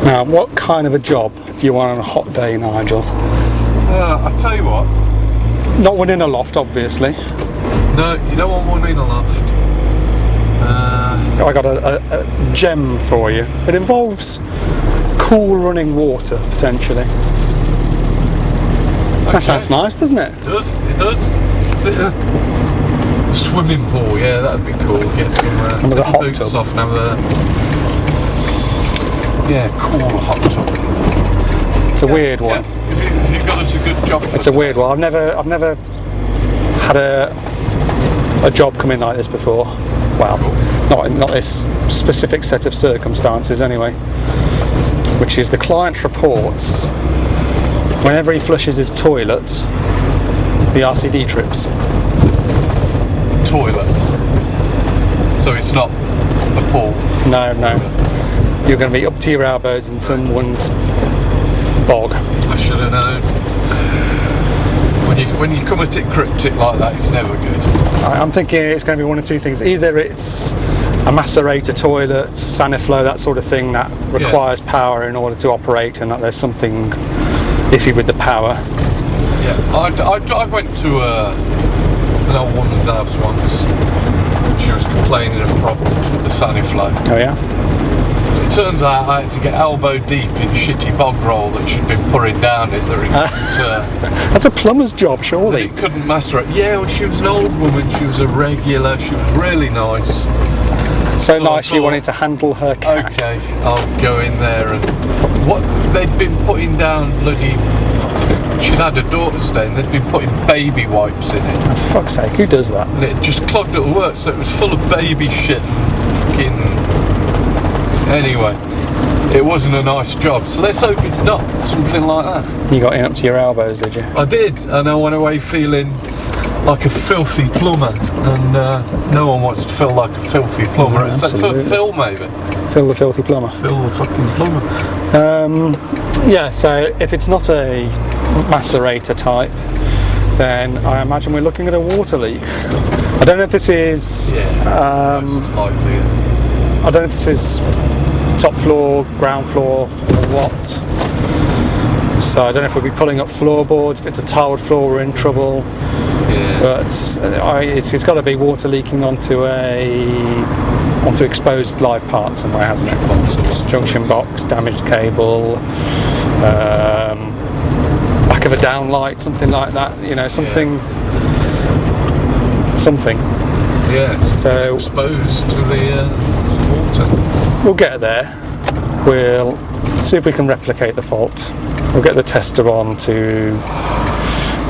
Now, what kind of a job do you want on a hot day, Nigel? I'll tell you what. Not one in a loft, obviously. No, you don't want one in a loft. I got a gem for you. It involves cool running water, potentially. Okay. That sounds nice, doesn't it? It does, it does. Is it a swimming pool? Yeah, that'd be cool. Get some the hot boots tub. off and have a... Yeah, cool hot tub. It's a weird one. Yeah. If you got us a good job. It's a weird one. I've never had a job come in like this before. Well, not this specific set of circumstances anyway. Which is the client reports whenever he flushes his toilet, the RCD trips. Toilet. So it's not a pool. No. You're going to be up to your elbows in someone's bog. I should have known. When you come at it cryptic like that, it's never good. I'm thinking it's going to be one of two things. Either it's a macerator toilet, Saniflow, that sort of thing that requires power in order to operate, and that there's something iffy with the power. Yeah, I went to an old woman's house once. She was complaining of problems with the Saniflow. Oh yeah? It turns out I had to get elbow deep in shitty bog roll that she'd been pouring down it. That's a plumber's job, surely. It couldn't master it. Yeah, well, she was an old woman. She was a regular. She was really nice. So nice she wanted to handle her cat. Okay, I'll go in there and what they'd been putting down bloody. She'd had a daughter staying. They'd been putting baby wipes in it. Oh, for fuck's sake, who does that? And it just clogged up the work, so it was full of baby shit. Anyway, it wasn't a nice job, so let's hope it's not something like that. You got in up to your elbows, did you? I did, and I went away feeling like a filthy plumber, and no one wants to feel like a filthy plumber, except for Phil maybe. Phil the filthy plumber. Phil the fucking plumber. Yeah, so if it's not a macerator type, then I imagine we're looking at a water leak. I don't know if this is... most likely. I don't know if this is top floor, ground floor, or what. So I don't know if we'll be pulling up floorboards. If it's a tiled floor, we're in trouble. Yeah. But it's got to be water leaking onto exposed live parts somewhere, hasn't it? Junction box, damaged cable, back of a downlight, something like that. You know, something. Yeah. So exposed to the water. We'll get there. We'll see if we can replicate the fault. We'll get the tester on to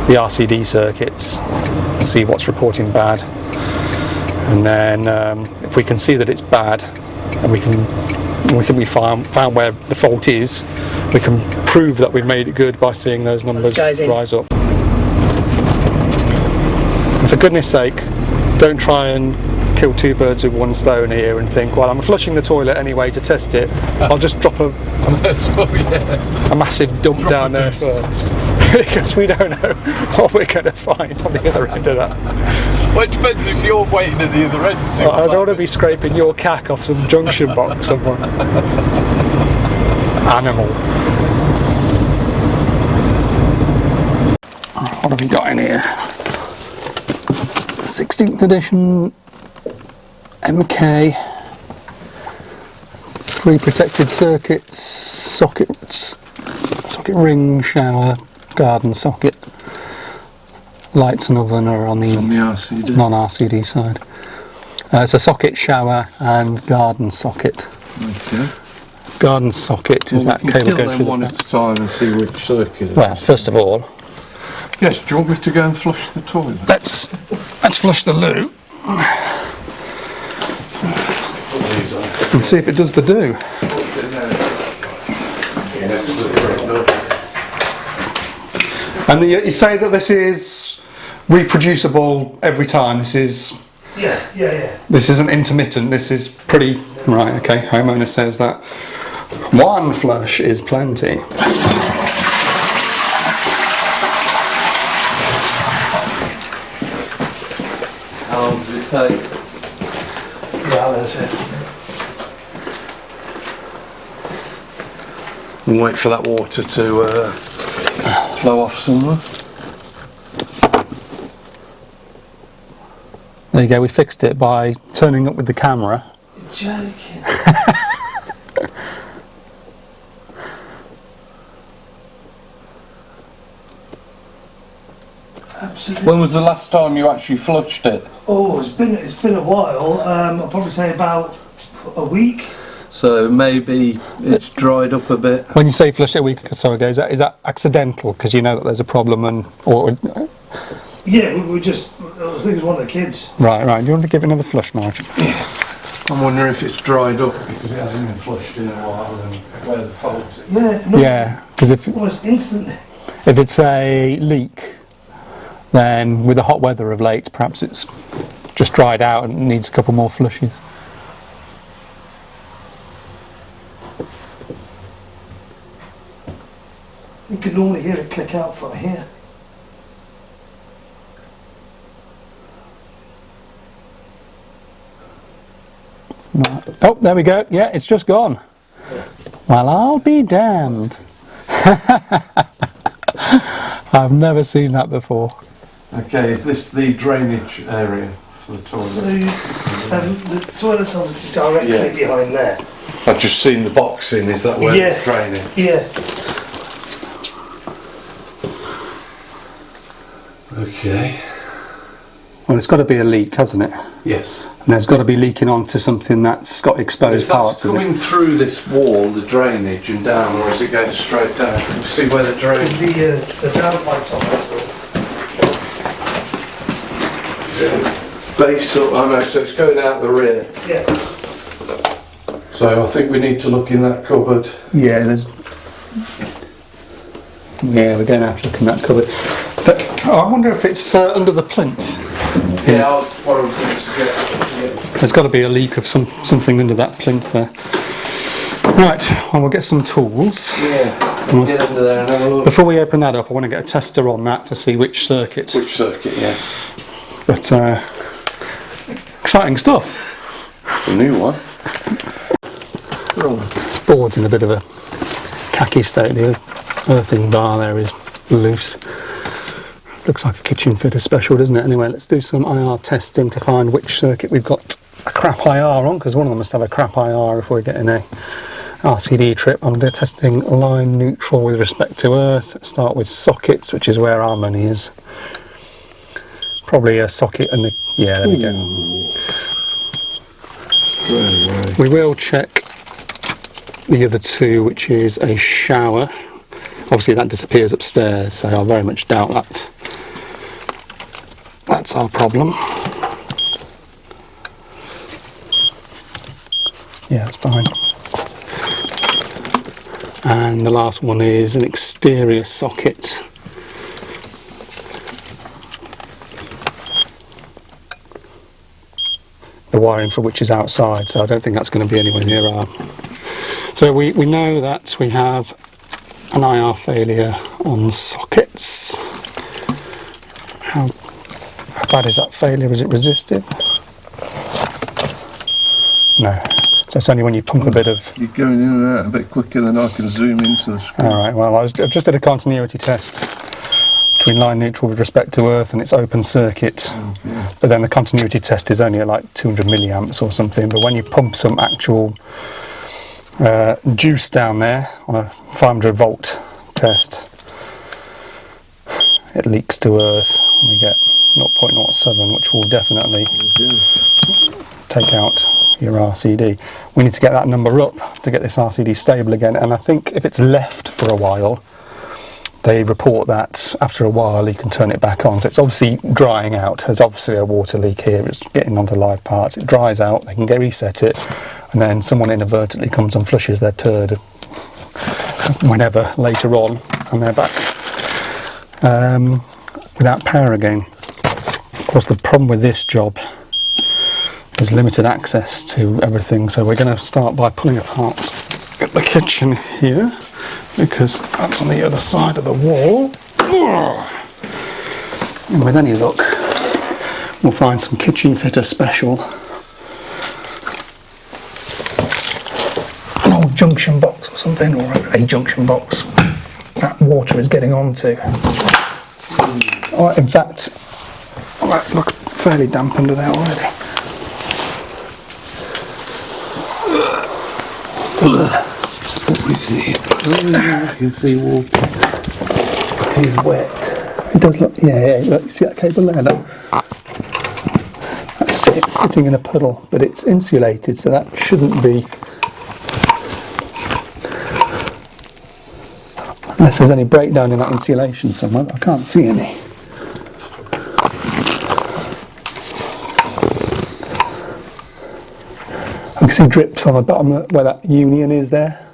the RCD circuits, see what's reporting bad, and then if we can see that it's bad, and we think we found where the fault is, we can prove that we've made it good by seeing those numbers rise up. And for goodness sake, don't try and kill two birds with one stone here and think, well, I'm flushing the toilet anyway to test it, I'll just drop a massive dump down there first. Because we don't know what we're going to find on the other end of that. Well, it depends if you're waiting at the other end. I don't want to be scraping your cack off some junction box somewhere. Animal. What have we got in here? 16th edition MK, 3 protected circuits, socket ring, shower, garden socket. Lights and oven are on the non-RCD side. It's a socket, shower and garden socket. Okay. Garden socket is that cable going through one at a time and see which circuit. Well, first of all, yes. Do you want me to go and flush the toilet? Let's flush the loo and see if it does the do. And you say that this is reproducible every time. This is This isn't intermittent. This is pretty right. Okay, homeowner says that one flush is plenty. How long does it take? Yeah, that's it. and wait for that water to flow off somewhere. There you go, we fixed it by turning up with the camera. You're joking. Absolutely. When was the last time you actually flushed it? Oh, it's been a while. I'll probably say about a week. So maybe it's dried up a bit. When you say flush it a week or so ago, is that accidental because you know that there's a problem or Yeah, we just. I think it was one of the kids. right? Do you want to give it another flush, Nigel? Yeah. I'm wondering if it's dried up because it hasn't been flushed in a while and where the fault is. Yeah. No, Yeah, because almost instantly. if it's a leak, then with the hot weather of late, perhaps it's just dried out and needs a couple more flushes. You can normally hear it click out from here. Oh, there we go. Yeah, it's just gone. Well, I'll be damned. I've never seen that before. Okay, is this the drainage area for the toilet? So the toilet's obviously directly behind there. I've just seen the boxing, is that where it's draining? Yeah. Okay. Well, it's got to be a leak, hasn't it? Yes. And there's got to be leaking onto something that's got exposed If that's parts of coming it. through this wall, the drainage, and down, or is it going straight down? Can you see where the drainage? The downpipes on this one. Base up, I know, so it's going out the rear. Yeah. So I think we need to look in that cupboard. Yeah, we're going to have to look in that cupboard. But I wonder if it's under the plinth. Yeah, I was what I was going to suggest. There's got to be a leak of something under that plinth there. Right, well, we'll get some tools. Yeah, get under there and have a look. Before we open that up, I want to get a tester on that to see which circuit. Which circuit, yeah. But exciting stuff. It's a new one. This board's in a bit of a khaki state. The earthing bar there is loose. Looks like a kitchen fitter special, doesn't it? Anyway, let's do some IR testing to find which circuit we've got a crap IR on, because one of them must have a crap IR if we're getting a RCD trip. I'm testing line neutral with respect to earth. Start with sockets, which is where our money is. Probably a socket and yeah, there we go. We will check the other two, which is a shower. Obviously that disappears upstairs, so I very much doubt that that's our problem. Yeah, it's fine. And the last one is an exterior socket. The wiring for which is outside, so I don't think that's going to be anywhere near our... So we know that we have an IR failure on sockets. How bad is that failure? Is it resistive? No. So it's only when you pump a bit of... You're going in and out a bit quicker than I can zoom into the screen. Alright, well I've just did a continuity test between line neutral with respect to earth and its open circuit. Okay. But then the continuity test is only at like 200 milliamps or something. But when you pump some actual juice down there on a 500 volt test, it leaks to earth and we get 0.07, which will definitely take out your RCD. We need to get that number up to get this RCD stable again, and I think if it's left for a while, they report that after a while you can turn it back on. So it's obviously drying out. There's obviously a water leak here, it's getting onto live parts. It dries out, they can go reset it, and then someone inadvertently comes and flushes their turd whenever later on, and they're back without power again. Of course, the problem with this job is limited access to everything, so we're going to start by pulling apart the kitchen here, because that's on the other side of the wall. And with any luck, we'll find some kitchen fitter special. An old junction box or something, or a junction box that water is getting onto. Oh, in fact, that looks fairly damp under there already. What is it? You can see water. It is wet. It does look, yeah, look, you see that cable there? Look. That's sitting in a puddle, but it's insulated, so that shouldn't be. Unless there's any breakdown in that insulation somewhere, I can't see any. I can see drips on the bottom where that union is there,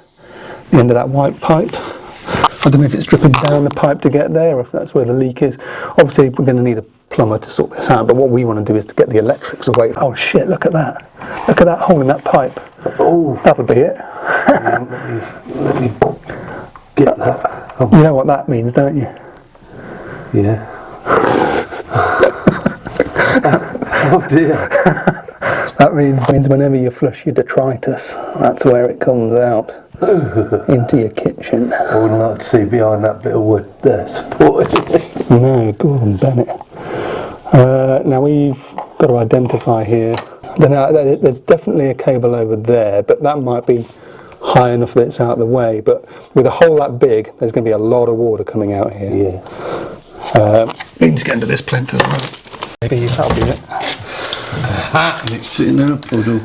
the end of that white pipe. I don't know if it's dripping down the pipe to get there or if that's where the leak is. Obviously we're going to need a plumber to sort this out, but what we want to do is to get the electrics away. Oh shit, look at that. Look at that hole in that pipe. Oh, that'll be it. Let me get that. Oh. You know what that means, don't you? Yeah. Oh dear. That means whenever you flush your detritus, that's where it comes out. Into your kitchen. I wouldn't like to see behind that bit of wood there supporting it. No, go on, Bennett. Now we've got to identify here. I don't know, there's definitely a cable over there, but that might be high enough that it's out of the way. But with a hole that big, there's going to be a lot of water coming out here. Yeah. We need to get into this plinth as well. Maybe that'll be it. And it's sitting in a puddle.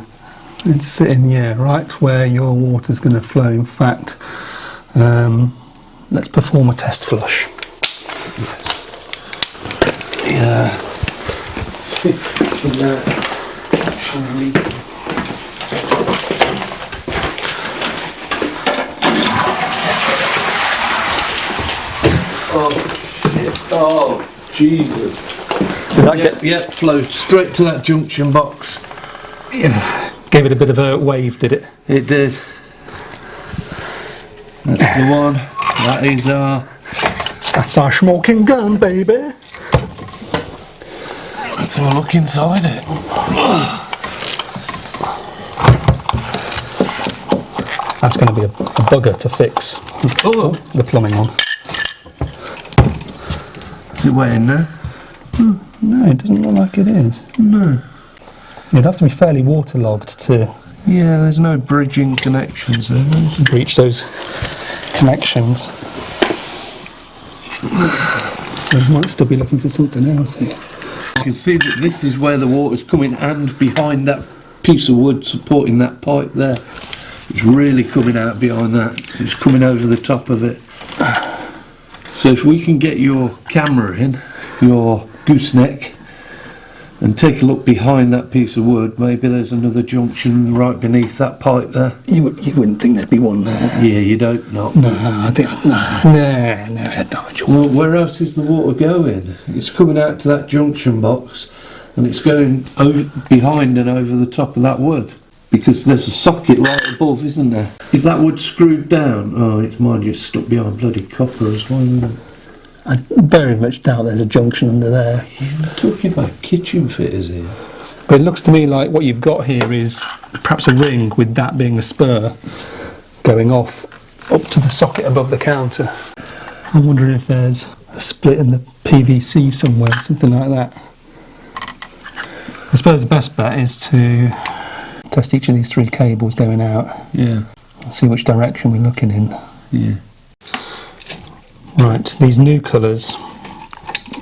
It's sitting, yeah, right where your water's going to flow. In fact, let's perform a test flush. Yes. Yeah. Oh shit! Oh Jesus! Does that flow straight to that junction box. Yeah. Gave it a bit of a wave, did it? It did. That's the one. That's our smoking gun, baby. Let's have a look inside it. That's going to be a bugger to fix. Oh, the plumbing on. Is it wet in there? No, it doesn't look like it is. No. You'd have to be fairly waterlogged to Yeah, there's no bridging connections there. breach those connections. So we might still be looking for something else here. You can see that this is where the water's coming, and behind that piece of wood supporting that pipe there. It's really coming out behind that. It's coming over the top of it. So if we can get your camera in, your gooseneck, and take a look behind that piece of wood, maybe there's another junction right beneath that pipe there. You wouldn't think there'd be one there. Yeah, you don't not. No, I think no, head Nigel. Well, where else is the water going? It's coming out to that junction box, and it's going over, behind and over the top of that wood, because there's a socket right above, isn't there? Is that wood screwed down? Oh, it's mine just stuck behind bloody copper as well, isn't it? I very much doubt there's a junction under there. You're talking about kitchen fitters here. But it looks to me like what you've got here is perhaps a ring with that being a spur going off up to the socket above the counter. I'm wondering if there's a split in the PVC somewhere, something like that. I suppose the best bet is to test each of these three cables going out. Yeah. And see which direction we're looking in. Yeah. Right, these new colours,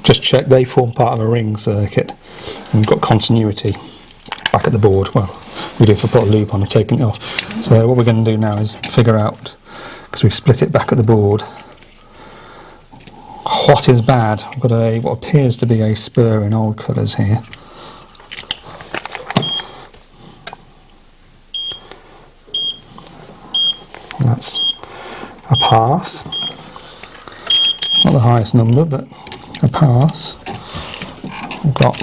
just check, they form part of a ring circuit. And we've got continuity back at the board. Well, we do if I put a loop on and taking it off. So what we're going to do now is figure out, because we've split it back at the board, what is bad. We've got what appears to be a spur in old colours here. That's a pass. Not the highest number, but a pass. We've got,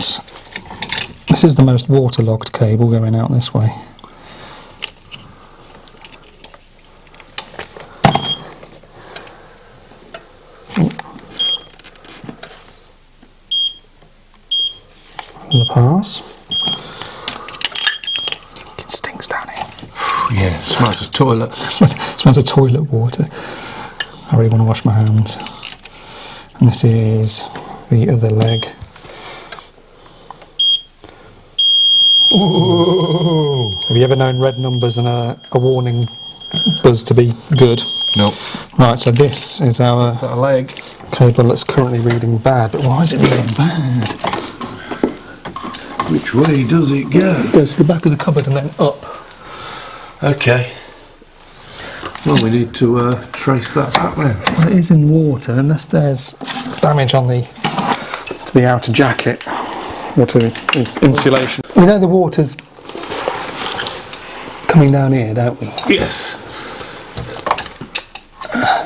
this is the most waterlogged cable going out this way. The pass. It stinks down here. Yeah, it smells of toilet. Smells of toilet water. I really want to wash my hands. And this is the other leg. Ooh. Have you ever known red numbers and a warning buzz to be good? Nope. Right, so this is our Is that a leg? cable that's currently reading bad. But why is it reading bad? Which way does it go? It goes to the back of the cupboard and then up. Okay. Well, we need to trace that back then. Well, it is in water, unless there's damage on the outer jacket or to the insulation. We know the water's coming down here, don't we? Yes.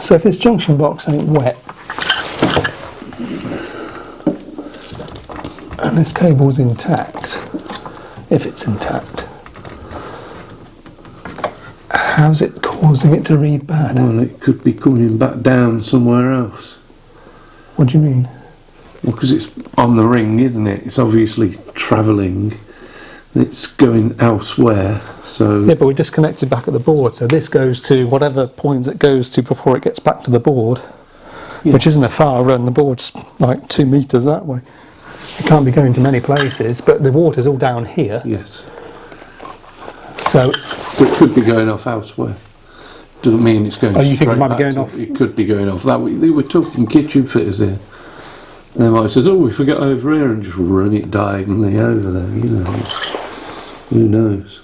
So if this junction box ain't wet and this cable's intact, if it's intact, how's it causing it to read bad? Well, it could be coming back down somewhere else. What do you mean? Well, because it's on the ring, isn't it? It's obviously travelling. It's going elsewhere, so... Yeah, but we disconnected back at the board, so this goes to whatever point it goes to before it gets back to the board, Yeah. which isn't a far run. The board's like 2 metres that way. It can't be going to many places, but the water's all down here, Yes. so... But it could be going off elsewhere. Doesn't mean it's going Oh, you think it straight might be back going to- off? It could be going off that way. They were talking kitchen fitters here. And they might say, oh, we forget over here, and just run it diagonally over there, you know. Who knows?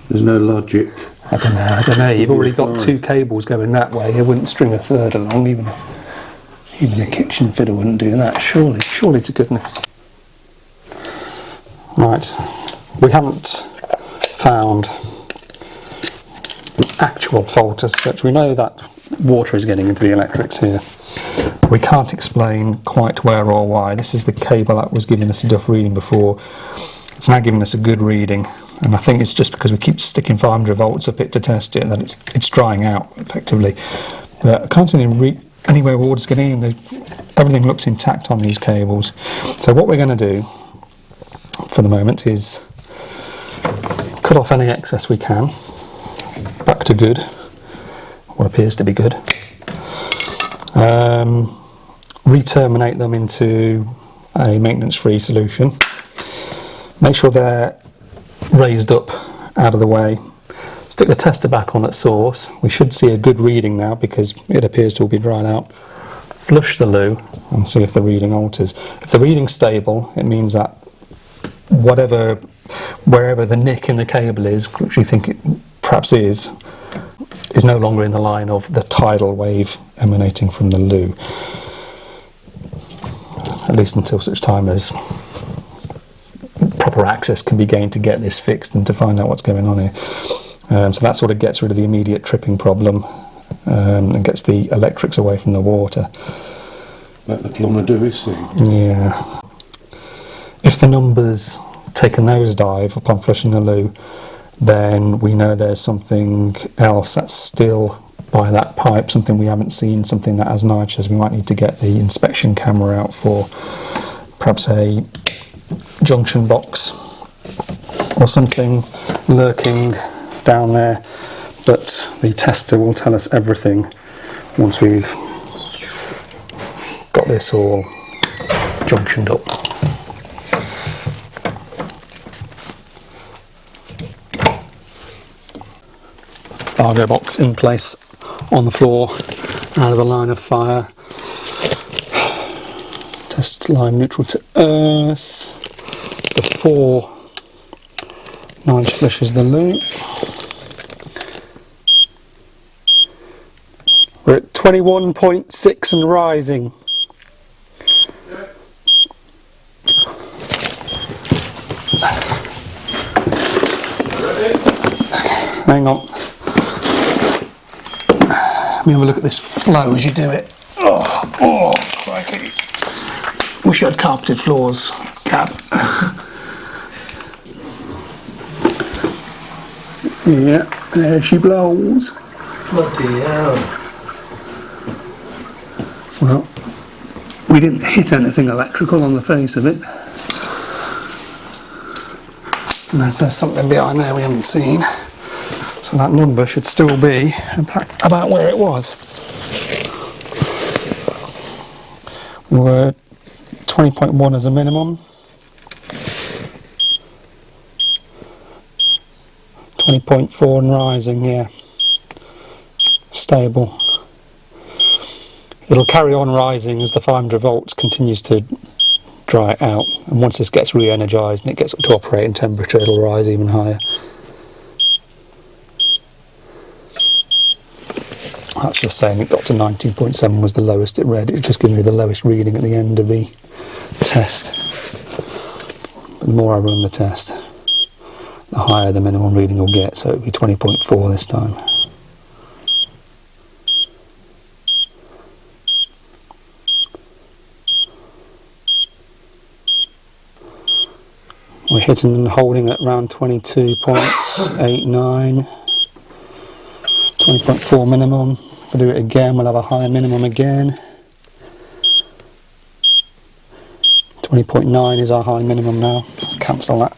There's no logic. I don't know. You've already got 2 cables going that way. You wouldn't string a third along. Even a kitchen fitter wouldn't do that. Surely to goodness. Right. We haven't found an actual fault as such. We know that water is getting into the electrics here. We can't explain quite where or why. This is the cable that was giving us a duff reading before. It's now giving us a good reading, and I think it's just because we keep sticking 500 volts up it to test it, and then it's drying out effectively. But I can't see anywhere water's getting in. Everything looks intact on these cables. So what we're going to do for the moment is cut off any excess we can, back to good, what appears to be good. Re-terminate them into a maintenance-free solution. Make sure they're raised up out of the way. Stick the tester back on at source. We should see a good reading now because it appears to all be dried out. Flush the loo and see if the reading alters. If the reading's stable, it means that wherever the nick in the cable is, which we think it perhaps is no longer in the line of the tidal wave emanating from the loo. At least until such time as proper access can be gained to get this fixed and to find out what's going on here. So that sort of gets rid of the immediate tripping problem and gets the electrics away from the water. Let the plumber do his thing. Yeah. If the numbers take a nosedive upon flushing the loo, then we know there's something else that's still by that pipe, something we haven't seen, something that has nitrous. We might need to get the inspection camera out for perhaps a junction box or something lurking down there, but the tester will tell us everything once we've got this all junctioned up. Cargo box in place on the floor, out of the line of fire. Test line neutral to earth before Nige flushes the loo. We're at 21.6 and rising. Hang on. Let me have a look at this flow as you do it. Oh, crikey. Wish you had carpeted floors, Gab. Yeah, there she blows. Bloody hell. Well, we didn't hit anything electrical on the face of it. Unless there's something behind there we haven't seen. So that number should still be about where it was. We were 20.1 as a minimum. 20.4 and rising, yeah. Stable. It'll carry on rising as the 500 volts continues to dry it out, and once this gets re-energised and it gets up to operating temperature, it'll rise even higher. That's just saying it got to 19.7 was the lowest it read. It just gives me the lowest reading at the end of the test. But the more I run the test, the higher the minimum reading will get, so it'll be 20.4 this time. We're hitting and holding at around 22.89, 20.4 minimum. If I do it again, we'll have a higher minimum again. 20.9 is our high minimum now. Let's cancel that.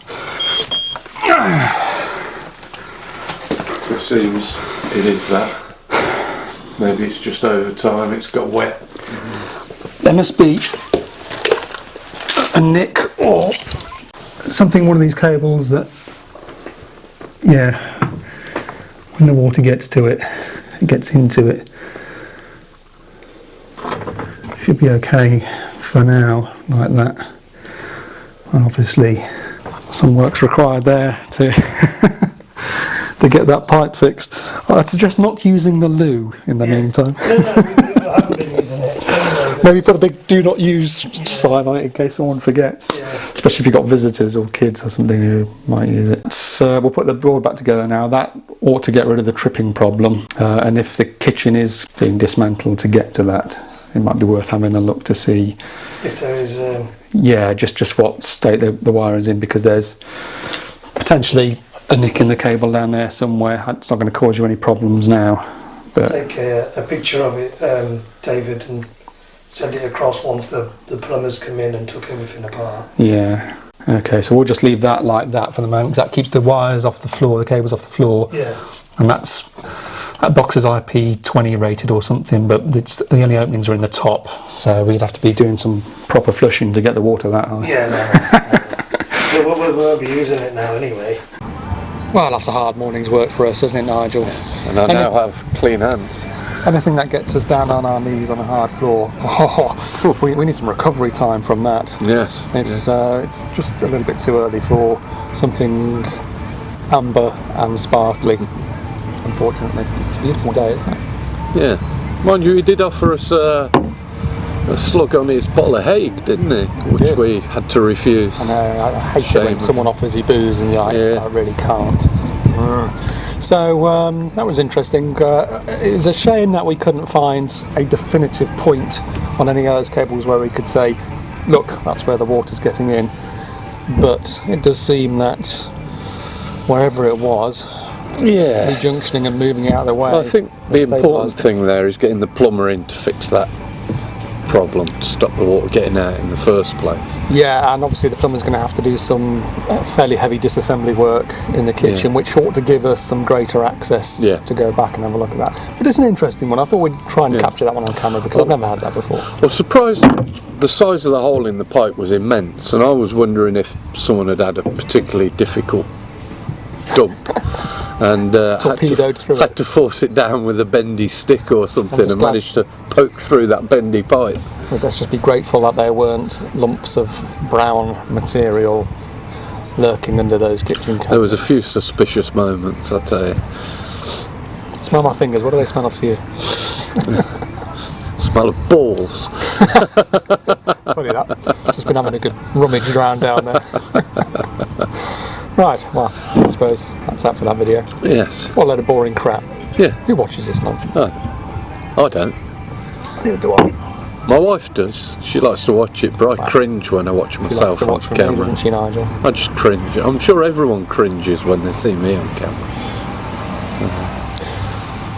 It seems it is that. Maybe it's just over time, it's got wet. There must be a nick or something, one of these cables that, yeah, when the water gets to it, it gets into it. Should be okay for now, like that. And obviously some work's required there to to get that pipe fixed. I'd suggest not using the loo in the meantime. No, I haven't been using it. Maybe put a big do not use sign on it in case someone forgets. Yeah. Especially if you've got visitors or kids or something who might use it. So we'll put the board back together now. That ought to get rid of the tripping problem. And if the kitchen is being dismantled to get to that, it might be worth having a look to see. If there is... Yeah, just what state the wire is in, because there's potentially a nick in the cable down there somewhere. It's not going to cause you any problems now. But take a picture of it, David, and send it across once the plumbers come in and took everything apart. yeah. Okay, so we'll just leave that like that for the moment, because that keeps the wires off the floor, the cables off the floor. Yeah. And that box is IP20 rated or something, but the only openings are in the top, so we'd have to be doing some proper flushing to get the water that high. Yeah, no. we won't be using it now anyway. Well, that's a hard morning's work for us, isn't it, Nigel? Yes, and I now have clean hands. Anything that gets us down on our knees on a hard floor, we need some recovery time from that. Yes. It's just a little bit too early for something amber and sparkly, unfortunately. It's a beautiful day, isn't it? Yeah. Mind you, he did offer us a slug on his bottle of Hague, didn't he? Which we had to refuse. I know, I hate it when someone offers you booze and you're like, I really can't. So that was interesting. It was a shame that we couldn't find a definitive point on any of those cables where we could say, look, that's where the water's getting in. But it does seem that wherever it was, rejunctioning and moving it out of the way. Well, I think the important thing there is getting the plumber in to fix that problem, to stop the water getting out in the first place. Yeah, and obviously the plumber's going to have to do some fairly heavy disassembly work in the kitchen, which ought to give us some greater access to go back and have a look at that. But it's an interesting one. I thought we'd try and capture that one on camera, because I've never had that before. I was surprised The size of the hole in the pipe was immense, and I was wondering if someone had had a particularly difficult dump and had to force it down with a bendy stick or something, and managed to poke through that bendy pipe. Well, let's just be grateful that there weren't lumps of brown material lurking under those kitchen cabinets. There was a few suspicious moments, I tell you. Smell my fingers, what do they smell of to you? Smell of balls. Funny that. Just been having a good rummage around down there. Right, well, I suppose that's that for that video. Yes. What a load of boring crap. Yeah. Who watches this nonsense? Oh, I don't. Neither do I. My wife does. She likes to watch it, but I cringe when I watch myself on camera. Doesn't she, Nigel? I just cringe. I'm sure everyone cringes when they see me on camera.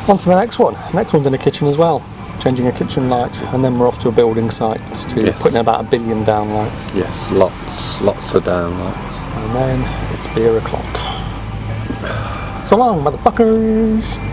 On to the next one. Next one's in the kitchen as well. Changing a kitchen light, and then we're off to a building site to put in about 1 billion downlights. Yes, lots of downlights. And then it's beer o'clock. So long, motherfuckers.